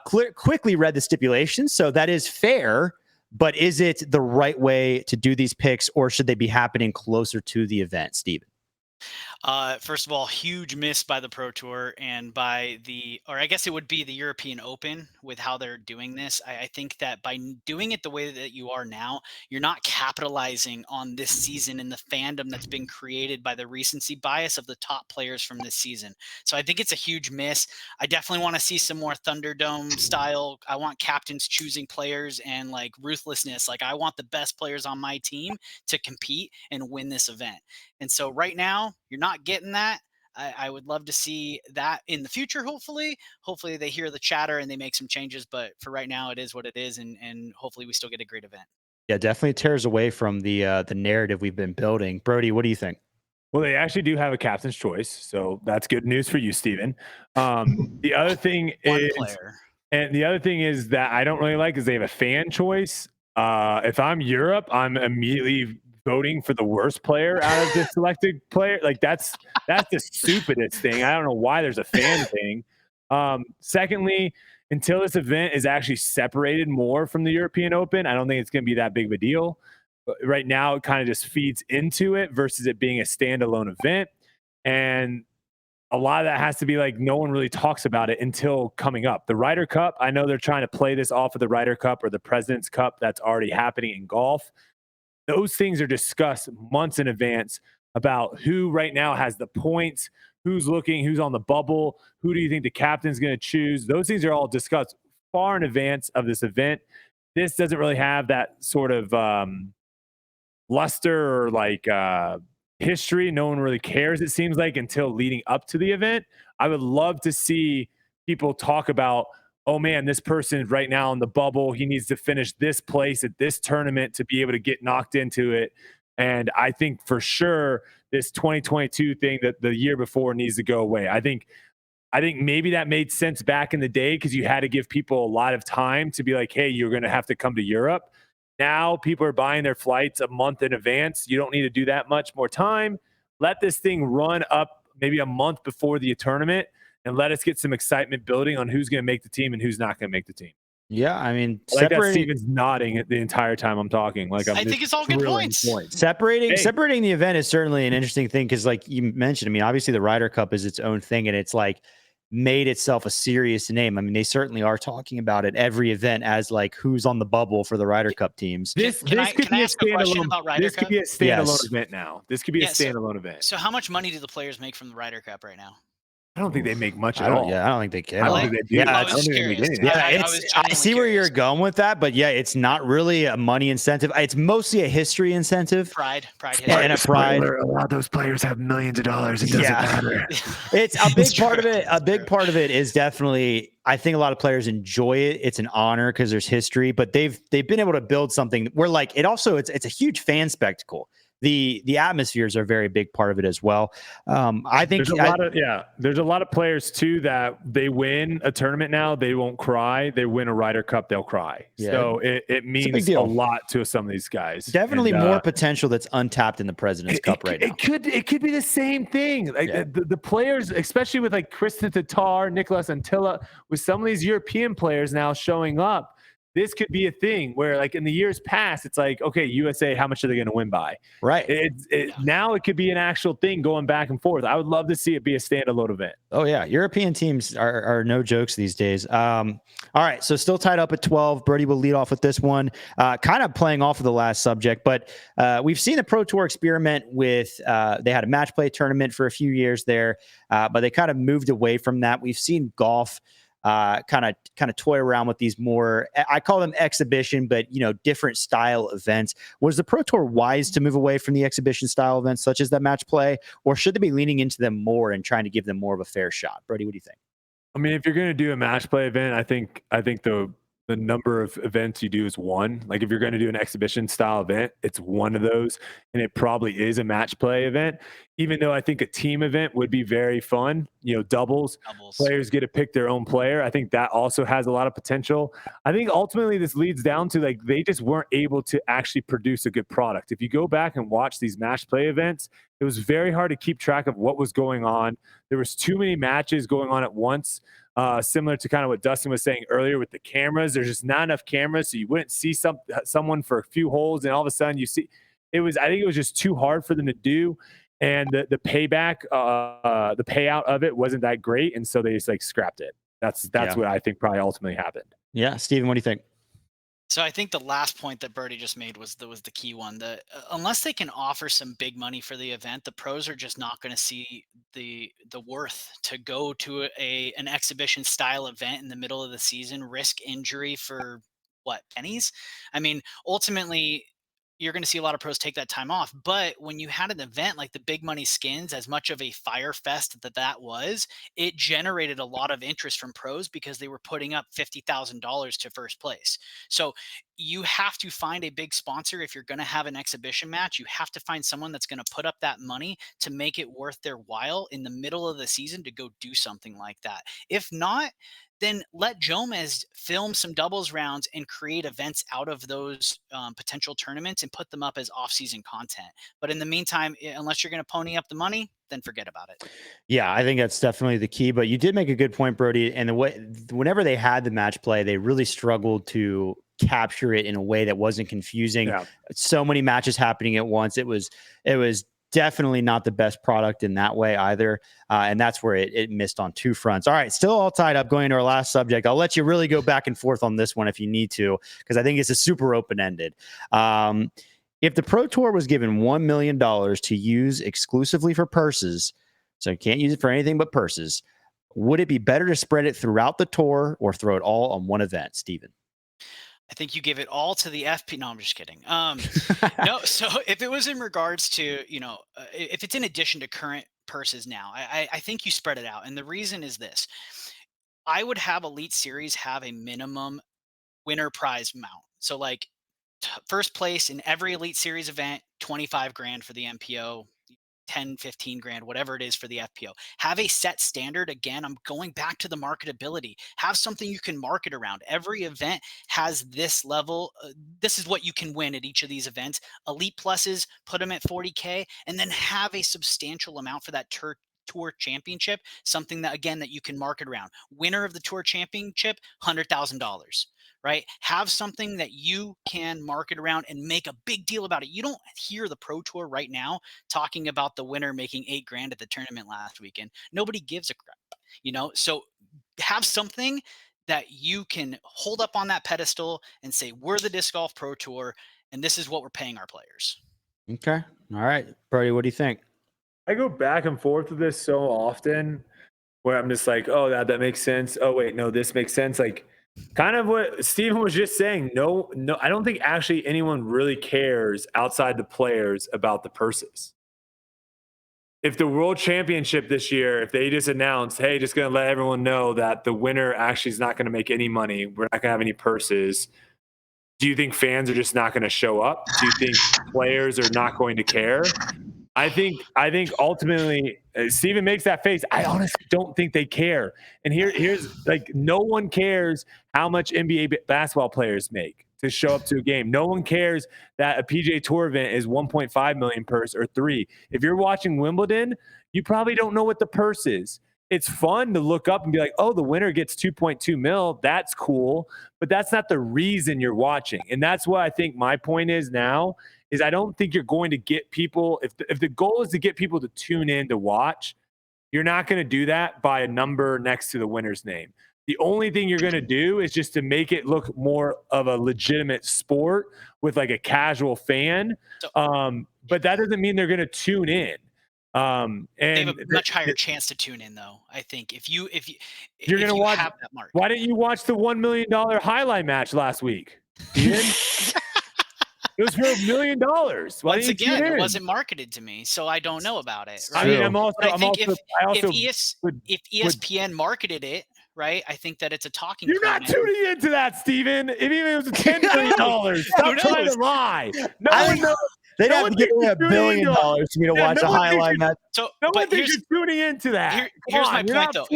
Quickly read the stipulations. So that is fair, but is it the right way to do these picks, or should they be happening closer to the event, Steven? First of all, huge miss by the Pro Tour and by or I guess it would be the European Open with how they're doing this. I think that by doing it the way that you are now, you're not capitalizing on this season and the fandom that's been created by the recency bias of the top players from this season. So I think it's a huge miss. I definitely want to see some more Thunderdome style. I want captains choosing players and like ruthlessness. Like I want the best players on my team to compete and win this event. And so right now, you're not getting that. I would love to see that in the future. Hopefully they hear the chatter and they make some changes. But for right now, it is what it is, and hopefully we still get a great event. Yeah, definitely tears away from the narrative we've been building. Brody, what do you think? Well, they actually do have a captain's choice, so that's good news for you, Steven. The other thing is that I don't really like is they have a fan choice. If I'm Europe, I'm immediately voting for the worst player out of the selected player. Like that's the stupidest thing. I don't know why there's a fan thing. Secondly, until this event is actually separated more from the European Open, I don't think it's going to be that big of a deal. But right now, it kind of just feeds into it versus it being a standalone event. And a lot of that has to be like no one really talks about it until coming up. The Ryder Cup, I know they're trying to play this off of the Ryder Cup or the President's Cup that's already happening in golf. Those things are discussed months in advance about who right now has the points, who's looking, who's on the bubble, who do you think the captain's going to choose. Those things are all discussed far in advance of this event. This doesn't really have that sort of luster or like history. No one really cares, it seems like, until leading up to the event. I would love to see people talk about, oh man, this person is right now in the bubble. He needs to finish this place at this tournament to be able to get knocked into it. And I think for sure this 2022 thing that the year before needs to go away. I think maybe that made sense back in the day because you had to give people a lot of time to be like, hey, you're going to have to come to Europe. Now people are buying their flights a month in advance. You don't need to do that much more time. Let this thing run up maybe a month before the tournament and let us get some excitement building on who's going to make the team and who's not going to make the team. Yeah, I mean, like that Steven's nodding the entire time I'm talking. Like I think it's all good points. Separating the event is certainly an interesting thing because, like you mentioned, I mean, obviously the Ryder Cup is its own thing, and it's like made itself a serious name. I mean, they certainly are talking about it every event as like who's on the bubble for the Ryder Cup teams. This could be a standalone event now. This could be a standalone event. So how much money do the players make from the Ryder Cup right now? I don't think they make much at all. Yeah, I don't think they can. I don't think they do. Yeah, I don't think they make anything. Yeah, I see where you're going with that, but yeah, it's not really a money incentive. It's mostly a history incentive. Pride, history. And a pride. A lot of those players have millions of dollars. It doesn't matter. It's a big part of it. A big part of it is definitely, I think a lot of players enjoy it. It's an honor because there's history, but they've been able to build something where like it's a huge fan spectacle. The atmospheres are a very big part of it as well. I think there's a lot of players too that they win a tournament now, they won't cry. They win a Ryder Cup, they'll cry. Yeah. So it means a lot to some of these guys. Definitely more potential that's untapped in the President's Cup right now. It could be the same thing. Like the players, especially with like Kristin Tattar, Nicholas Antilla, with some of these European players now showing up. This could be a thing where, like in the years past, it's like, okay, USA, how much are they going to win by? Right. Now it could be an actual thing going back and forth. I would love to see it be a standalone event. Oh, yeah. European teams are no jokes these days. All right. So still tied up at 12. Brody will lead off with this one, kind of playing off of the last subject. But we've seen the Pro Tour experiment with they had a match play tournament for a few years there, but they kind of moved away from that. We've seen golf kind of toy around with these more, I call them exhibition, but different style events. Was the Pro Tour wise to move away from the exhibition style events such as that match play, or should they be leaning into them more and trying to give them more of a fair shot? Brody, what do you think? I mean, if you're going to do a match play event, I think the number of events you do is one. Like if you're going to do an exhibition style event, it's one of those, and it probably is a match play event. Even though I think a team event would be very fun, doubles, players get to pick their own player. I think that also has a lot of potential. I think ultimately this leads down to like they just weren't able to actually produce a good product. If you go back and watch these match play events, it was very hard to keep track of what was going on. There was too many matches going on at once. Similar to kind of what Dustin was saying earlier with the cameras, there's just not enough cameras, so you wouldn't see someone for a few holes, and all of a sudden you see. I think it was just too hard for them to do. and the payback, the payout of it wasn't that great, and so they just like scrapped it. That's what I think probably ultimately happened. Yeah, Steven, what do you think? So I think the last point that Birdie just made was the key one. Unless they can offer some big money for the event, the pros are just not going to see the worth to go to an exhibition style event in the middle of the season, risk injury for what, pennies? I mean, ultimately, you're going to see a lot of pros take that time off. But when you had an event like the Big Money Skins, as much of a fire fest that was, it generated a lot of interest from pros because they were putting up $50,000 to first place. So you have to find a big sponsor if you're going to have an exhibition match. You have to find someone that's going to put up that money to make it worth their while in the middle of the season to go do something like that. If not, then let Jomez film some doubles rounds and create events out of those potential tournaments and put them up as off-season content. But in the meantime, unless you're going to pony up the money, then forget about it. Yeah, I think that's definitely the key. But you did make a good point, Brody. And whenever they had the match play, they really struggled to capture it in a way that wasn't confusing. Yeah. So many matches happening at once. It was definitely not the best product in that way either. And that's where it missed on two fronts. All right, still all tied up going to our last subject. I'll let you really go back and forth on this one if you need to, because I think it's a super open-ended. If the Pro Tour was given $1 million to use exclusively for purses, so you can't use it for anything but purses, would it be better to spread it throughout the tour or throw it all on one event, Steven? I think you give it all to the FP. No, I'm just kidding. No, so if it was in regards to, if it's in addition to current purses now, I think you spread it out. And the reason is this. I would have Elite Series have a minimum winner prize amount. So like first place in every Elite Series event, 25 grand for the MPO, 10, 15 grand, whatever it is for the FPO. Have a set standard. Again, I'm going back to the marketability. Have something you can market around. Every event has this level. This is what you can win at each of these events. Elite pluses, put them at 40K, and then have a substantial amount for that tour championship, something that, again, that you can market around. Winner of the tour championship, $100,000. Right? Have something that you can market around and make a big deal about it. You don't hear the Pro Tour right now talking about the winner making $8 grand at the tournament last weekend. Nobody gives a crap, so have something that you can hold up on that pedestal and say, we're the Disc Golf Pro Tour and this is what we're paying our players. Okay. All right. Brody, what do you think? I go back and forth with this so often where I'm just like, oh, that makes sense. Oh, wait, no, this makes sense. Like, kind of what Steven was just saying. No, I don't think actually anyone really cares outside the players about the purses. If the World Championship this year, if they just announced, hey, just going to let everyone know that the winner actually is not going to make any money, we're not going to have any purses, do you think fans are just not going to show up? Do you think players are not going to care? I think ultimately, Steven makes that face. I honestly don't think they care. And here's like, no one cares how much NBA basketball players make to show up to a game. No one cares that a PGA Tour event is 1.5 million purse or 3. If you're watching Wimbledon, you probably don't know what the purse is. It's fun to look up and be like, oh, the winner gets 2.2 mil. That's cool. But that's not the reason you're watching. And that's what I think my point is now. Is I don't think you're going to get people, if the goal is to get people to tune in to watch, you're not going to do that by a number next to the winner's name. The only thing you're going to do is just to make it look more of a legitimate sport with like a casual fan. But that doesn't mean they're going to tune in. And they have a much higher chance to tune in, though. I think if you're going to watch, that mark. Why didn't you watch the $1 million highlight match last week? It was for $1 million. Once again, it wasn't marketed to me, so I don't know about it. Right? I mean, if ESPN marketed it, right, I think that it's a talking. You're not tuning into that, Steven. Even if it was $10 million, stop trying to lie. No one knows. They'd have to give me $1 billion for me to watch a highlight match. So, no one thinks you're tuning into that. Here's my point, though.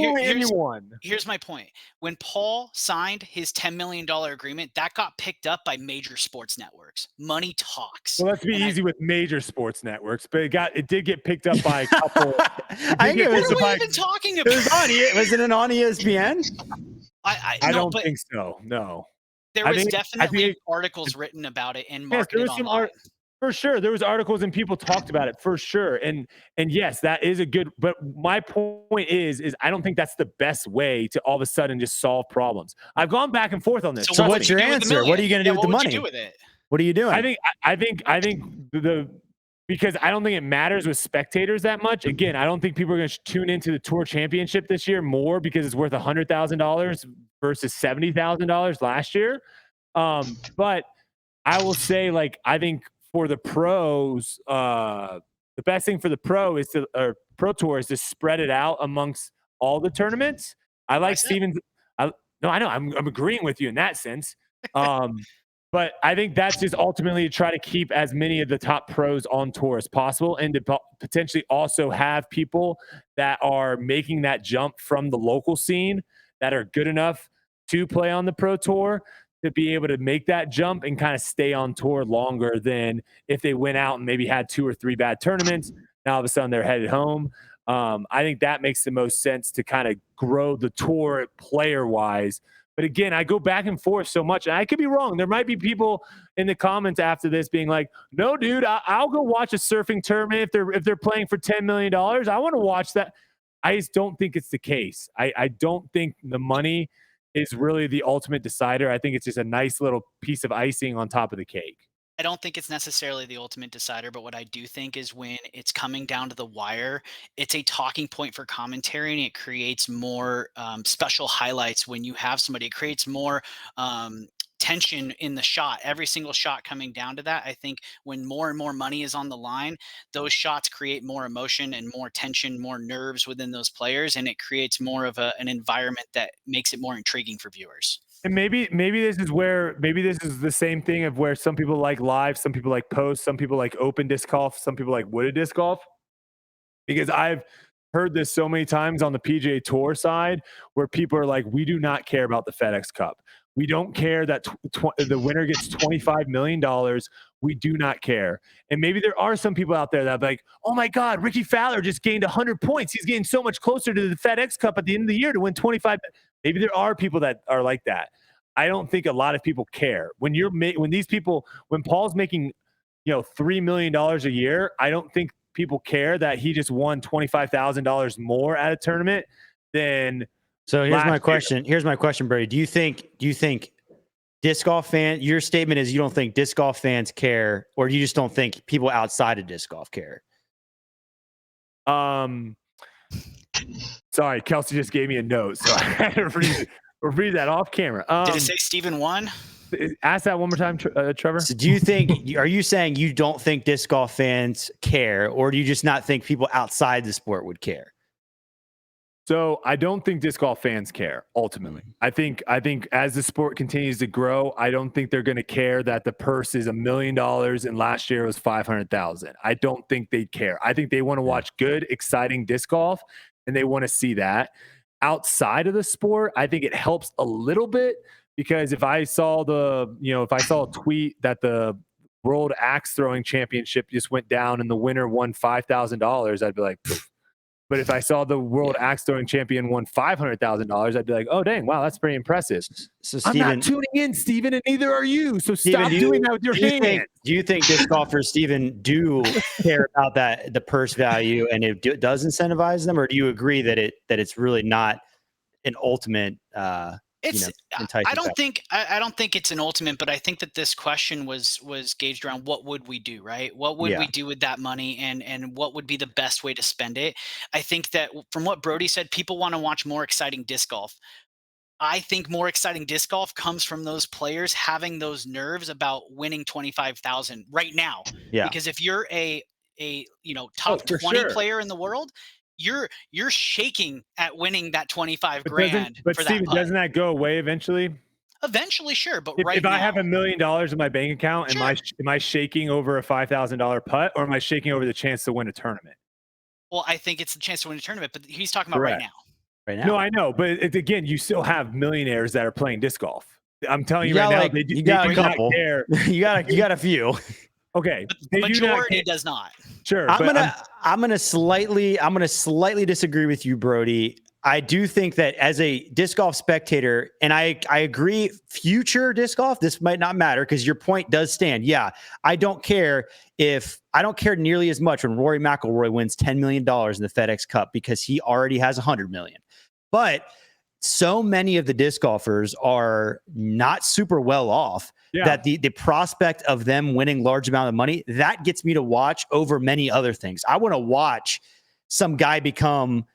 Here's my point. When Paul signed his $10 million agreement, that got picked up by major sports networks. Money talks. Well, let's be easy with major sports networks, but it did get picked up by a couple. I think what are we even talking about? Was it on ESPN? I don't think so. No. There was definitely articles written about it and marketed online. For sure. There was articles and people talked about it for sure. And yes, that is a good, but my point is I don't think that's the best way to all of a sudden just solve problems. I've gone back and forth on this. So what's your answer? What are you going to do with the money? What would you do with it? What are you doing? I think because I don't think it matters with spectators that much. Again, I don't think people are going to tune into the Tour Championship this year more because it's worth $100,000 versus $70,000 last year. But I will say, like, I think for the pros, the best thing for the pro tour is to spread it out amongst all the tournaments. I like Steven's. I know. I'm agreeing with you in that sense. But I think that's just ultimately to try to keep as many of the top pros on tour as possible, and to potentially also have people that are making that jump from the local scene that are good enough to play on the pro tour, to be able to make that jump and kind of stay on tour longer than if they went out and maybe had 2 or 3 bad tournaments. Now all of a sudden they're headed home. I think that makes the most sense to kind of grow the tour player wise. But again, I go back and forth so much, and I could be wrong. There might be people in the comments after this being like, no, dude, I'll go watch a surfing tournament if they're playing for $10 million. I want to watch that. I just don't think it's the case. I don't think the money is really the ultimate decider. I think it's just a nice little piece of icing on top of the cake. I don't think it's necessarily the ultimate decider, but what I do think is when it's coming down to the wire, it's a talking point for commentary, and it creates more special highlights when you have somebody. It creates more tension in the shot, every single shot coming down to that. I think when more and more money is on the line, those shots create more emotion and more tension, more nerves within those players, and it creates more of an environment that makes it more intriguing for viewers. And maybe this is the same thing of where some people like live, some people like post, some people like open disc golf, some people like wooded disc golf. Because I've heard this so many times on the PGA Tour side where people are like, we do not care about the FedEx Cup. We don't care that the winner gets $25 million. We do not care. And maybe there are some people out there that are like, oh my God, Ricky Fowler just gained 100 points. He's getting so much closer to the FedEx Cup at the end of the year to win 25. Maybe there are people that are like that. I don't think a lot of people care. When Paul's making, $3 million a year, I don't think people care that he just won $25,000 more at a tournament than. So here's my question. Here's my question, Brady. Do you think disc golf fans, your statement is you don't think disc golf fans care, or you just don't think people outside of disc golf care? Sorry, Kelsey just gave me a note, so I had to read that off camera. Did it say Steven won? Ask that one more time, Trevor. So are you saying you don't think disc golf fans care, or do you just not think people outside the sport would care? So I don't think disc golf fans care ultimately. I think as the sport continues to grow, I don't think they're going to care that the purse is $1 million and last year was 500,000. I don't think they care. I think they want to watch good, exciting disc golf, and they want to see that. Outside of the sport, I think it helps a little bit, because if I saw a tweet that the World Axe Throwing Championship just went down and the winner won $5,000, I'd be like, pfft. But if I saw the World Axe Throwing Champion won $500,000, I'd be like, oh, dang, wow, that's pretty impressive. So I'm not tuning in, Steven, and neither are you. So stop doing that with your hands. Do you think disc golfers, Steven, do care about the purse value, and it does incentivize them? Or do you agree that it's really not an ultimate I don't think it's an ultimate, but I think that this question was gauged around what would we do, right? What would we do with that money, and what would be the best way to spend it? I think that from what Brody said, people want to watch more exciting disc golf. I think more exciting disc golf comes from those players having those nerves about winning 25,000 right now. Yeah. Because if you're a top 20 player in the world, you're shaking at winning that 25 grand. But Steven, doesn't that go away eventually? Eventually, sure. But if I have $1 million in my bank account, sure, am I shaking over a $5,000 putt, or am I shaking over the chance to win a tournament? Well, I think it's the chance to win a tournament, but he's talking about right now. Right now. No, I know, but again, you still have millionaires that are playing disc golf. I'm telling you right now, they do not care. you got a few. Okay, the majority does not. Sure, I'm gonna slightly disagree with you, Brody. I do think that as a disc golf spectator, and I agree, future disc golf, this might not matter because your point does stand. Yeah, I don't care nearly as much when Rory McIlroy wins $10 million in the FedEx Cup because he already has $100 million. But so many of the disc golfers are not super well off that the prospect of them winning large amount of money, that gets me to watch over many other things. I want to watch some guy become,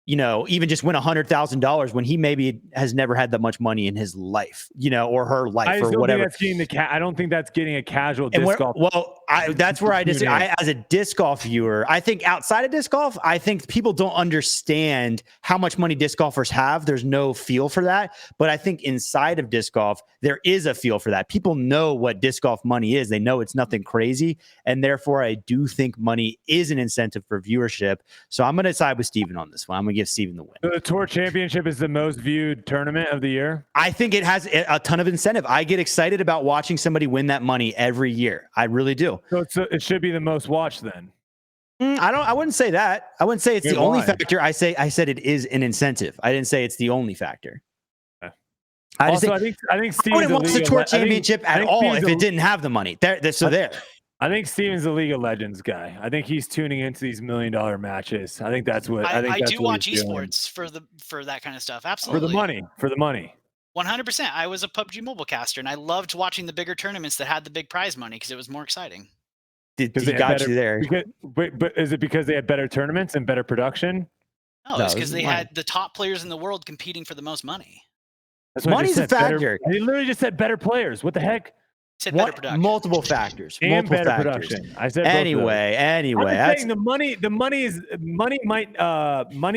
even just win $100,000 when he maybe has never had that much money in his life, or her life or whatever. I don't think that's getting a casual disc golf. Well, that's where I disagree. As a disc golf viewer, I think outside of disc golf, I think people don't understand how much money disc golfers have. There's no feel for that. But I think inside of disc golf, there is a feel for that. People know what disc golf money is. They know it's nothing crazy. And therefore, I do think money is an incentive for viewership. So I'm going to side with Steven on this one. I'm going to give Steven the win. So the Tour Championship is the most viewed tournament of the year? I think it has a ton of incentive. I get excited about watching somebody win that money every year. I really do. So it should be the most watched then. I wouldn't say that. I wouldn't say it's the only factor. I said it is an incentive. I didn't say it's the only factor. I think Steve wouldn't watch the Tour Championship at all if it didn't have the money. There. I think Steven's a League of Legends guy. I think he's tuning into these $1 million matches. I think that's what I do watch esports for that kind of stuff. Absolutely. For the money. 100%. I was a PUBG mobile caster and I loved watching the bigger tournaments that had the big prize money because it was more exciting. He got you there. But is it because they had better tournaments and better production? No, it's because they had the top players in the world competing for the most money. Money's a factor. They literally just said better players. What the heck? Said better production. Multiple factors. And multiple better factors. production. I said anyway. I'm saying money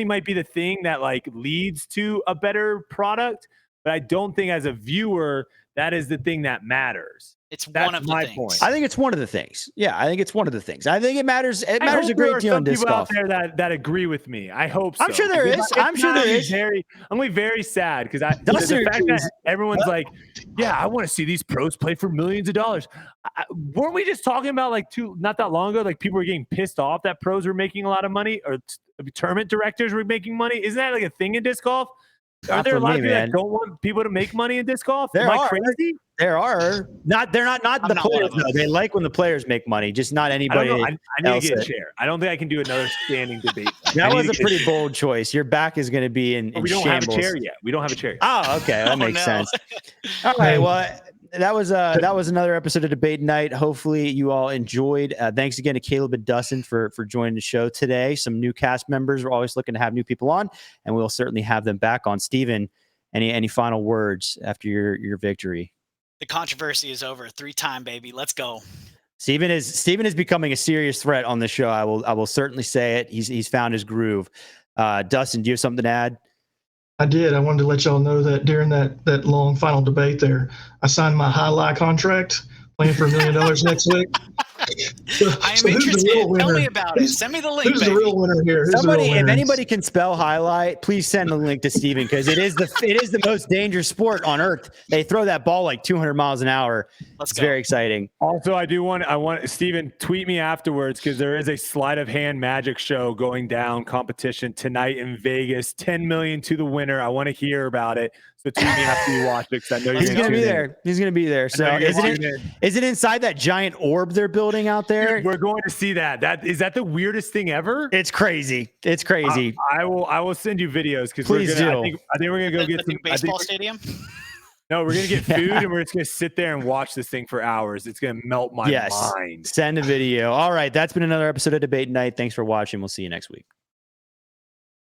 might be the thing that like leads to a better product, but I don't think as a viewer that is the thing that matters. That's one of the things. Point. I think it's one of the things. Yeah, I think it's one of the things. I think it matters. It matters a great deal in disc golf. There that agree with me. I hope so. I'm sure there is. I'm going to be very sad because the fact that everyone's like, yeah, I want to see these pros play for millions of dollars. Weren't we just talking about not that long ago? Like people were getting pissed off that pros were making a lot of money or tournament directors were making money. Isn't that like a thing in disc golf? Are there a lot of people that don't want people to make money in disc golf? Am I crazy? There are. They're not the players. No, they like when the players make money, just not anybody. I need to get a chair. I don't think I can do another standing debate. That was a pretty bold choice. Your back is going to be in we don't shambles. have a chair yet. We don't have a chair yet. Oh, okay. That makes sense. All right. Well, that was another episode of Debate Night. Hopefully you all enjoyed. Thanks again to Caleb and Dustin for joining the show today. Some new cast members. We're always looking to have new people on, and we'll certainly have them back on. Steven, any final words after your victory? The controversy is over. 3-time, baby. Let's go. Steven is becoming a serious threat on the show. I will certainly say it. He's found his groove. Dustin, do you have something to add? I did. I wanted to let y'all know that during that long final debate there, I signed my highlight contract, playing for $1 million next week. I am interested. Tell me about it. Send me the link. Who's the real winner here? If anybody can spell highlight, please send the link to Steven because it is the most dangerous sport on earth. They throw that ball like 200 miles an hour. It's very exciting. Also, I want Steven, tweet me afterwards because there is a sleight of hand magic show going down competition tonight in Vegas. 10 million to the winner. I want to hear about it. So tweet me after you watch it because I know he's going to be there. He's going to be there. So is it inside that giant orb they're building out there? Dude, we're going to see that. Is that the weirdest thing ever? It's crazy. It's crazy. I will send you videos because please do. I think we're gonna go get some baseball stadium. No, we're gonna get food and we're just gonna sit there and watch this thing for hours. It's gonna melt my mind. Send a video. All right, that's been another episode of Debate Night. Thanks for watching. We'll see you next week.